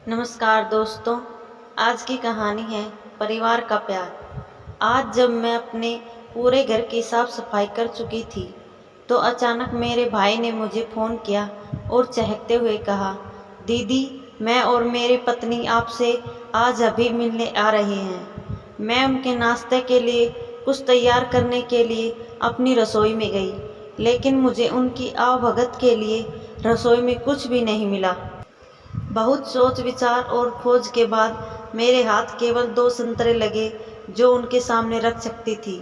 नमस्कार दोस्तों। आज की कहानी है परिवार का प्यार। आज जब मैं अपने पूरे घर की साफ सफाई कर चुकी थी तो अचानक मेरे भाई ने मुझे फ़ोन किया और चहकते हुए कहा, दीदी मैं और मेरी पत्नी आपसे आज अभी मिलने आ रहे हैं। मैं उनके नाश्ते के लिए कुछ तैयार करने के लिए अपनी रसोई में गई, लेकिन मुझे उनकी आवभगत के लिए रसोई में कुछ भी नहीं मिला। बहुत सोच विचार और खोज के बाद मेरे हाथ केवल 2 संतरे लगे जो उनके सामने रख सकती थी।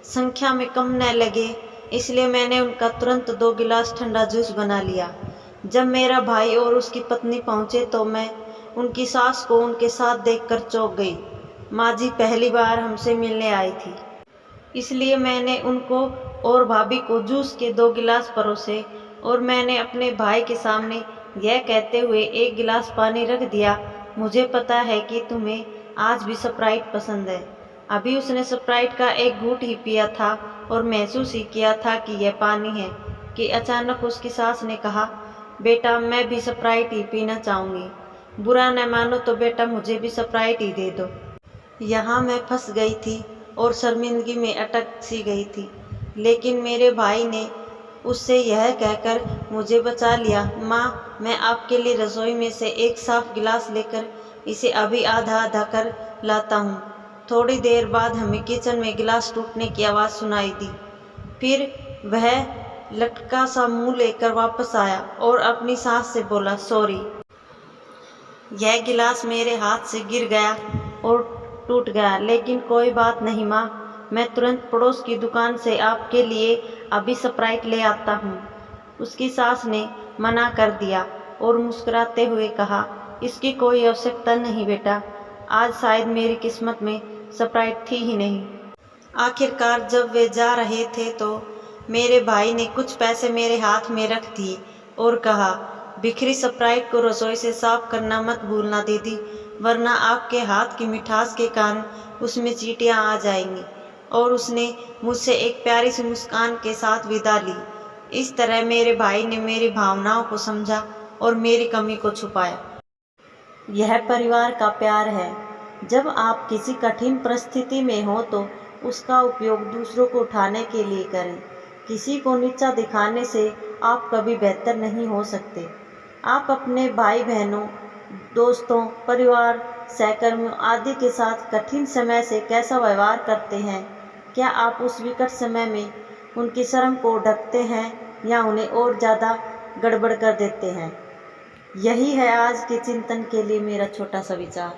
संख्या में कम न लगे, इसलिए मैंने उनका तुरंत 2 गिलास ठंडा जूस बना लिया। जब मेरा भाई और उसकी पत्नी पहुंचे तो मैं उनकी सास को उनके साथ देखकर चौंक गई। माँ जी पहली बार हमसे मिलने आई थी, इसलिए मैंने उनको और भाभी को जूस के 2 गिलास परोसे और मैंने अपने भाई के सामने यह कहते हुए 1 गिलास पानी रख दिया, मुझे पता है कि तुम्हें आज भी स्प्राइट पसंद है। अभी उसने स्प्राइट का एक घूंट ही पिया था और महसूस ही किया था कि यह पानी है कि अचानक उसकी सास ने कहा, बेटा मैं भी स्प्राइट ही पीना चाहूँगी। बुरा न मानो तो बेटा मुझे भी स्प्राइट ही दे दो। यहाँ मैं फंस गई थी और शर्मिंदगी में अटक सी गई थी, लेकिन मेरे भाई ने उससे यह कहकर मुझे बचा लिया, माँ मैं आपके लिए रसोई में से एक साफ गिलास लेकर इसे अभी आधा आधा कर लाता हूँ। थोड़ी देर बाद हमें किचन में गिलास टूटने की आवाज़ सुनाई दी। फिर वह लटका सा मुंह लेकर वापस आया और अपनी सास से बोला, सॉरी, यह गिलास मेरे हाथ से गिर गया और टूट गया, लेकिन कोई बात नहीं माँ, मैं तुरंत पड़ोस की दुकान से आपके लिए अभी स्प्राइट ले आता हूँ। उसकी सास ने मना कर दिया और मुस्कुराते हुए कहा, इसकी कोई आवश्यकता नहीं बेटा, आज शायद मेरी किस्मत में स्प्राइट थी ही नहीं। आखिरकार जब वे जा रहे थे तो मेरे भाई ने कुछ पैसे मेरे हाथ में रख दिए और कहा, बिखरी स्प्राइट को रसोई से साफ करना मत भूलना दीदी, वरना आपके हाथ की मिठास के कारण उसमें चींटियां आ जाएंगी। और उसने मुझसे एक प्यारी सी मुस्कान के साथ विदा ली। इस तरह मेरे भाई ने मेरी भावनाओं को समझा और मेरी कमी को छुपाया। यह परिवार का प्यार है। जब आप किसी कठिन परिस्थिति में हो तो उसका उपयोग दूसरों को उठाने के लिए करें। किसी को नीचा दिखाने से आप कभी बेहतर नहीं हो सकते। आप अपने भाई बहनों, दोस्तों, परिवार, सहकर्मियों आदि के साथ कठिन समय से कैसा व्यवहार करते हैं? क्या आप उस विकट समय में उनकी शर्म को ढकते हैं या उन्हें और ज़्यादा गड़बड़ कर देते हैं? यही है आज के चिंतन के लिए मेरा छोटा सा विचार।